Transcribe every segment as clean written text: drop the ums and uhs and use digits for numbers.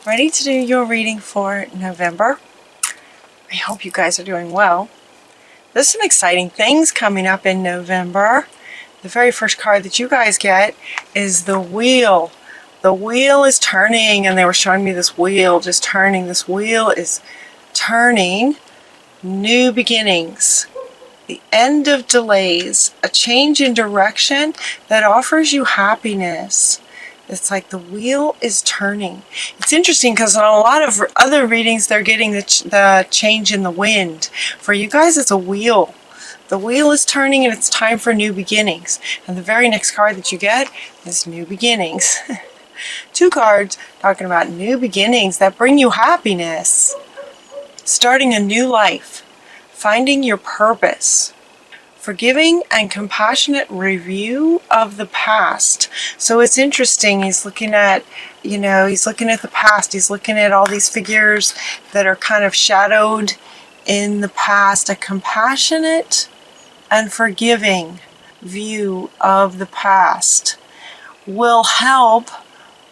Ready to do your reading for November? I hope you guys are doing well. There's some exciting things coming up in November. The very first card that you guys get is the wheel. The wheel is turning, and they were showing me this wheel just turning. This wheel is turning. New beginnings. The end of delays. A change in direction that offers you happiness. It's like the wheel is turning. It's interesting because on a lot of other readings, they're getting the change in the wind. For you guys, it's a wheel. The wheel is turning and it's time for new beginnings. And the very next card that you get is new beginnings. Two cards talking about new beginnings that bring you happiness. Starting a new life. Finding your purpose. Forgiving and compassionate review of the past. So it's interesting. He's looking at, he's looking at the past. He's looking at all these figures that are kind of shadowed in the past. A compassionate and forgiving view of the past will help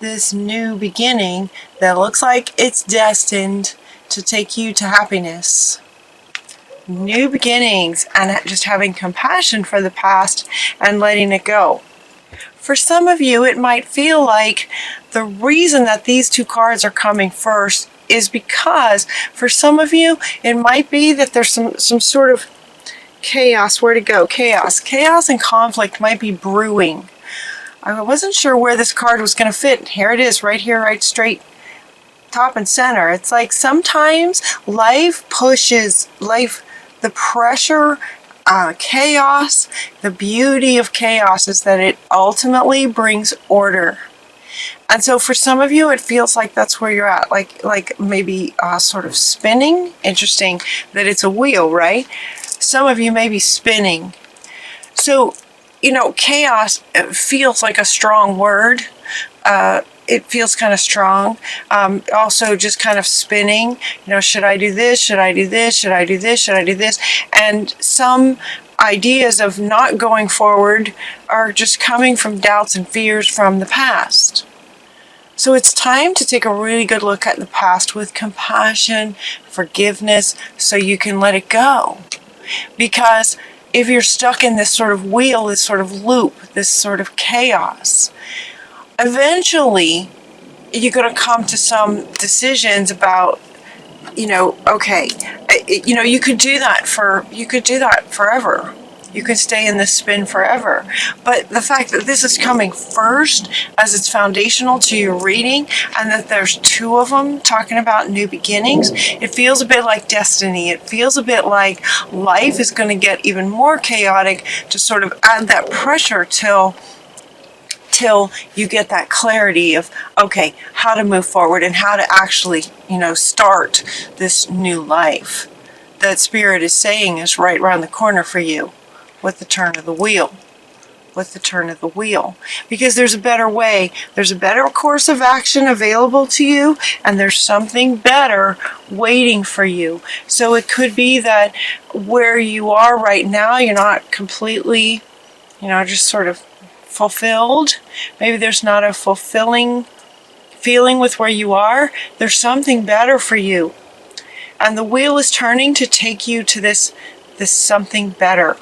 this new beginning that looks like it's destined to take you to happiness. New beginnings and just having compassion for the past and letting it go. For some of you, it might feel like the reason that these two cards are coming first is because for some of you, it might be that there's some sort of chaos. Where to go? Chaos. Chaos and conflict might be brewing. I wasn't sure where this card was going to fit. Here it is, right here, right straight, top and center. It's like sometimes life pushes, the pressure, chaos. The beauty of chaos is that it ultimately brings order. And so for some of you, it feels like that's where you're at, like maybe sort of spinning. Interesting that it's a wheel, right? Some of you may be spinning. So, chaos feels like a strong word. It feels kind of strong. Also just kind of spinning, should I do this? Should I do this? Should I do this? Should I do this? And some ideas of not going forward are just coming from doubts and fears from the past. So it's time to take a really good look at the past with compassion, forgiveness, so you can let it go. Because if you're stuck in this sort of wheel, this sort of loop, this sort of chaos, eventually you're going to come to some decisions about, okay, you could do that forever. You could stay in this spin forever. But the fact that this is coming first as it's foundational to your reading, and that there's two of them talking about new beginnings, it feels a bit like destiny. It feels a bit like life is going to get even more chaotic to sort of add that pressure till you get that clarity of, okay, how to move forward and how to actually, start this new life that Spirit is saying is right around the corner for you with the turn of the wheel. With the turn of the wheel. Because there's a better way. There's a better course of action available to you, and there's something better waiting for you. So it could be that where you are right now, you're not completely, just sort of fulfilled. Maybe there's not a fulfilling feeling with where you are. There's something better for you. And the wheel is turning to take you to this something better.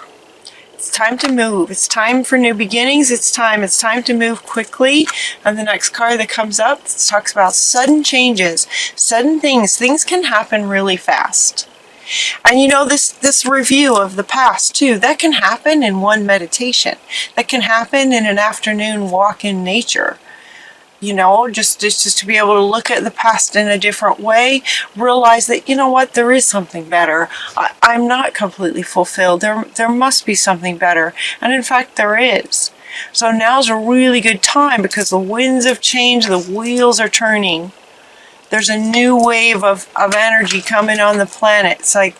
It's time to move. It's time for new beginnings. It's time to move quickly. And the next card that comes up talks about sudden changes, sudden things. Things can happen really fast. And this review of the past too, that can happen in one meditation. That can happen in an afternoon walk in nature. Just to be able to look at the past in a different way, realize that, there is something better. I'm not completely fulfilled. There must be something better. And in fact, there is. So now's a really good time because the winds have changed, the wheels are turning. There's a new wave of energy coming on the planet. It's like,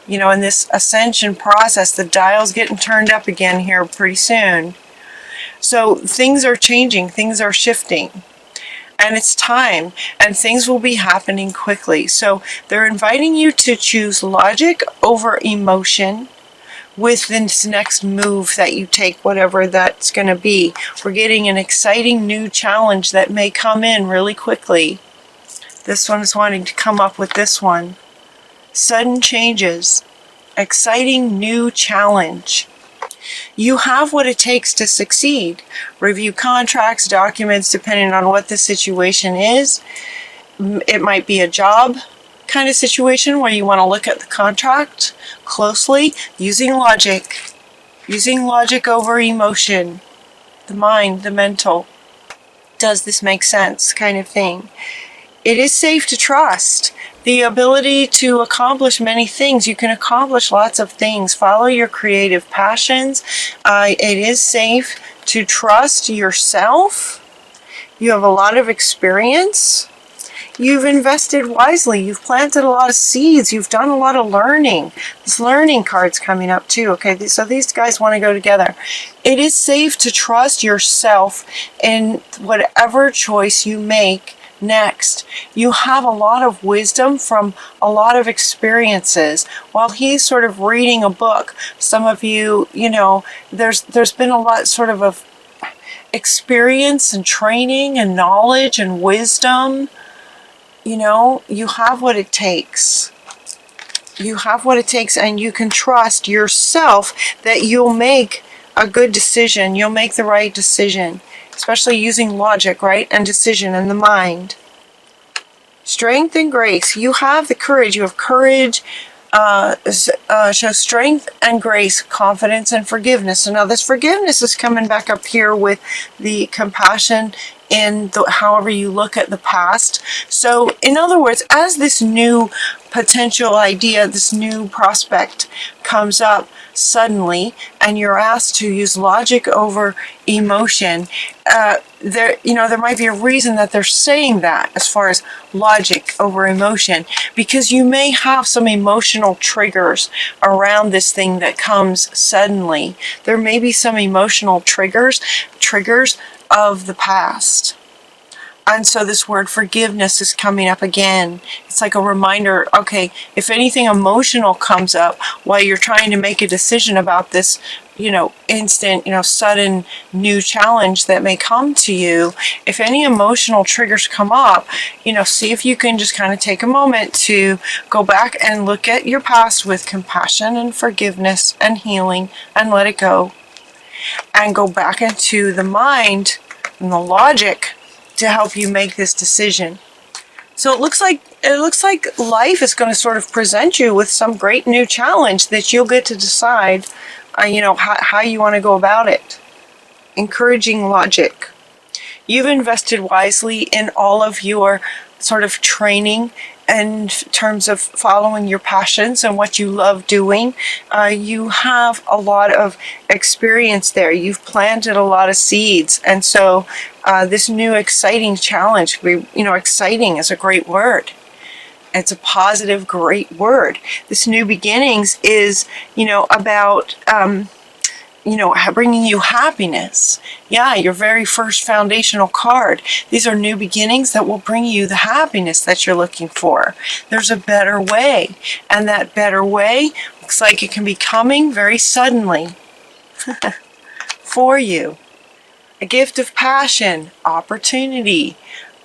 in this ascension process, the dial's getting turned up again here pretty soon. So things are changing, things are shifting. And it's time, and things will be happening quickly. So they're inviting you to choose logic over emotion with this next move that you take, whatever that's going to be. We're getting an exciting new challenge that may come in really quickly. This one is wanting to come up with this one. Sudden changes. Exciting new challenge. You have what it takes to succeed. Review contracts, documents, depending on what the situation is. It might be a job kind of situation where you want to look at the contract closely, using logic over emotion, the mind, the mental. Does this make sense kind of thing? It is safe to trust. The ability to accomplish many things. You can accomplish lots of things. Follow your creative passions. It is safe to trust yourself. You have a lot of experience. You've invested wisely. You've planted a lot of seeds. You've done a lot of learning. This learning card's coming up too. Okay, so these guys want to go together. It is safe to trust yourself in whatever choice you make next. You have a lot of wisdom from a lot of experiences. While he's sort of reading a book, some of you, there's been a lot sort of experience and training and knowledge and wisdom. You have what it takes. You have what it takes, and you can trust yourself that you'll make a good decision. You'll make the right decision, especially using logic, right? And decision and the mind. Strength and grace. You have the courage. You have courage. Show strength and grace, confidence and forgiveness. So now this forgiveness is coming back up here with the compassion in however you look at the past. So in other words, as this new potential idea, this new prospect comes up suddenly, and you're asked to use logic over emotion, there might be a reason that they're saying that, as far as logic over emotion, because you may have some emotional triggers around this thing that comes suddenly. There may be some emotional triggers of the past. And so this word forgiveness is coming up again. It's like a reminder, okay, if anything emotional comes up while you're trying to make a decision about this, instant, sudden new challenge that may come to you, if any emotional triggers come up, see if you can just kind of take a moment to go back and look at your past with compassion and forgiveness and healing and let it go. And go back into the mind and the logic to help you make this decision. So it looks like life is going to sort of present you with some great new challenge that you'll get to decide, how you want to go about it. Encouraging logic. You've invested wisely in all of your sort of training in terms of following your passions and what you love doing. You have a lot of experience there. You've planted a lot of seeds. And so this new exciting challenge, exciting is a great word. It's a positive, great word. This new beginnings is, about, bringing you happiness. Yeah, your very first foundational card. These are new beginnings that will bring you the happiness that you're looking for. There's a better way, and that better way looks like it can be coming very suddenly for you. A gift of passion, opportunity,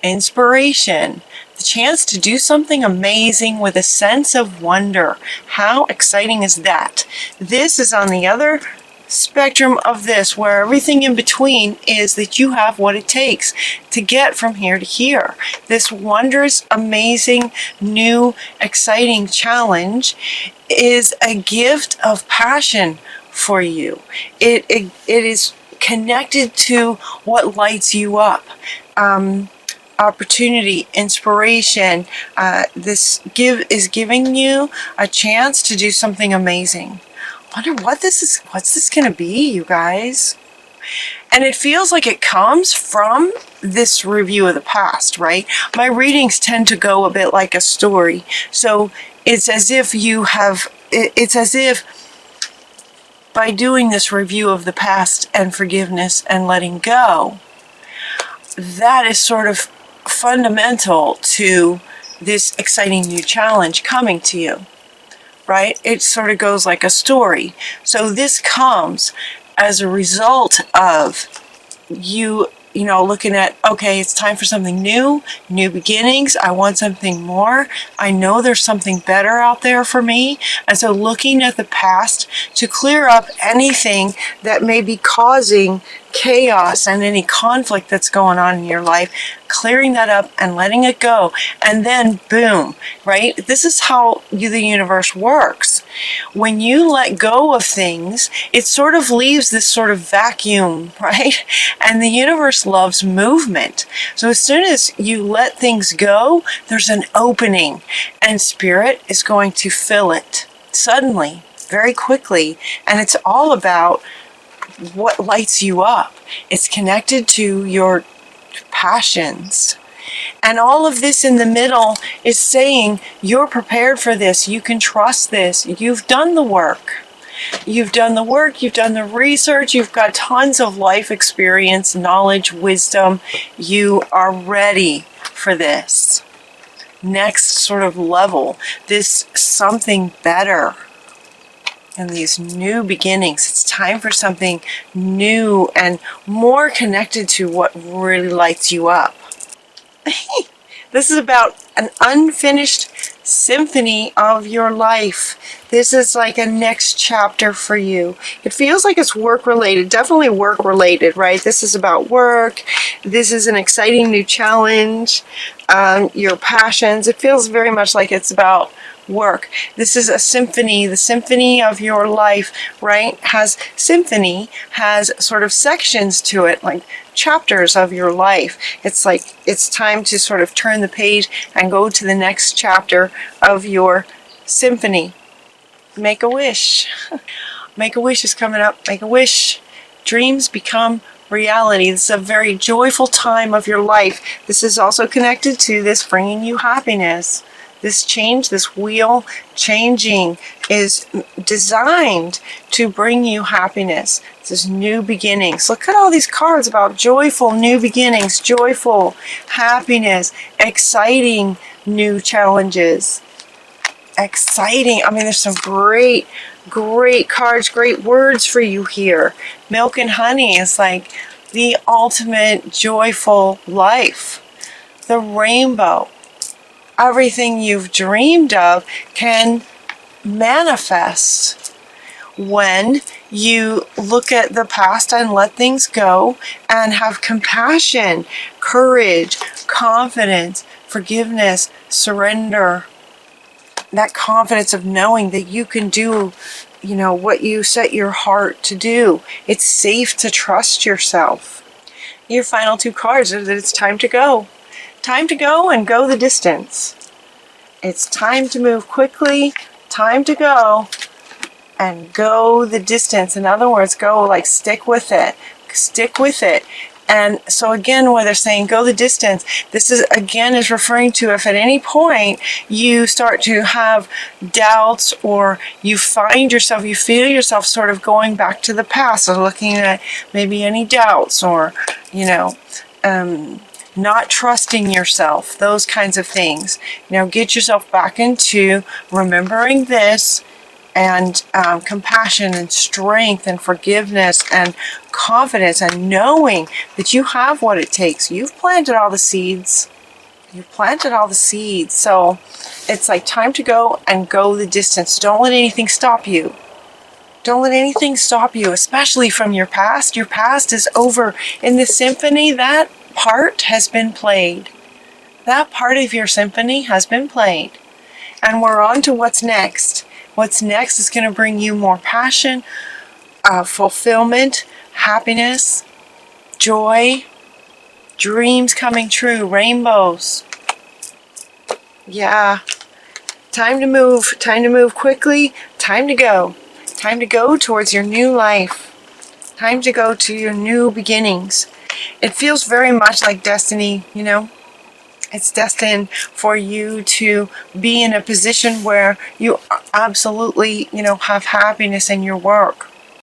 inspiration, the chance to do something amazing with a sense of wonder. How exciting is that? This is on the other spectrum of this, where everything in between is that you have what it takes to get from here to here. This wondrous, amazing, new, exciting challenge is a gift of passion for you. It is connected to what lights you up. Opportunity, inspiration. This is giving you a chance to do something amazing. Wonder what's this going to be, you guys? And it feels like it comes from this review of the past, right? My readings tend to go a bit like a story. So it's as if by doing this review of the past and forgiveness and letting go, that is sort of fundamental to this exciting new challenge coming to you. Right? It sort of goes like a story. So this comes as a result of you looking at, okay, it's time for something new, new beginnings. I want something more. I know there's something better out there for me. And so looking at the past to clear up anything that may be causing chaos and any conflict that's going on in your life, clearing that up and letting it go. And then boom, right? This is how the universe works. When you let go of things, it sort of leaves this sort of vacuum, right? And the universe loves movement. So as soon as you let things go, there's an opening, and spirit is going to fill it suddenly, very quickly. And it's all about what lights you up. It's connected to your passions. And all of this in the middle is saying, you're prepared for this. You can trust this. You've done the work. You've done the work. You've done the research. You've got tons of life experience, knowledge, wisdom. You are ready for this next sort of level, this something better. And these new beginnings. It's time for something new and more connected to what really lights you up. This is about an unfinished symphony of your life. This is like a next chapter for you. It feels like it's work related, definitely work related, right? This is about work. This is an exciting new challenge. Your passions. It feels very much like it's about work. This is a symphony, the symphony of your life, right? Symphony has sort of sections to it, like chapters of your life. It's like it's time to sort of turn the page and go to the next chapter of your symphony. Make a wish. Make a wish is coming up. Make a wish. Dreams become reality. This is a very joyful time of your life. This is also connected to this bringing you happiness. This change, this wheel changing is designed to bring you happiness. This is new beginnings. Look at all these cards about joyful new beginnings, joyful happiness, exciting new challenges. Exciting. I mean, there's some great cards, great words for you here. Milk and honey is like the ultimate joyful life. The rainbow. Everything you've dreamed of can manifest when you look at the past and let things go and have compassion, courage, confidence, forgiveness, surrender. That confidence of knowing that you can do, what you set your heart to do. It's safe to trust yourself. Your final two cards are that it's time to go. Time to go and go the distance. It's time to move quickly, time to go and go the distance. In other words, stick with it. Stick with it. And so again, when they're saying go the distance, this is referring to if at any point you start to have doubts or you feel yourself sort of going back to the past, so looking at maybe any doubts or, not trusting yourself, those kinds of things. Get yourself back into remembering this and compassion and strength and forgiveness and confidence and knowing that you have what it takes. You've planted all the seeds. You've planted all the seeds. So it's like time to go and go the distance. Don't let anything stop you. Don't let anything stop you, especially from your past. Your past is over. In the symphony, that part has been played. That part of your symphony has been played. And we're on to what's next. What's next is going to bring you more passion, fulfillment, happiness, joy, dreams coming true, rainbows. Yeah. Time to move quickly, time to go. Time to go towards your new life. Time to go to your new beginnings. It feels very much like destiny, It's destined for you to be in a position where you absolutely, have happiness in your work.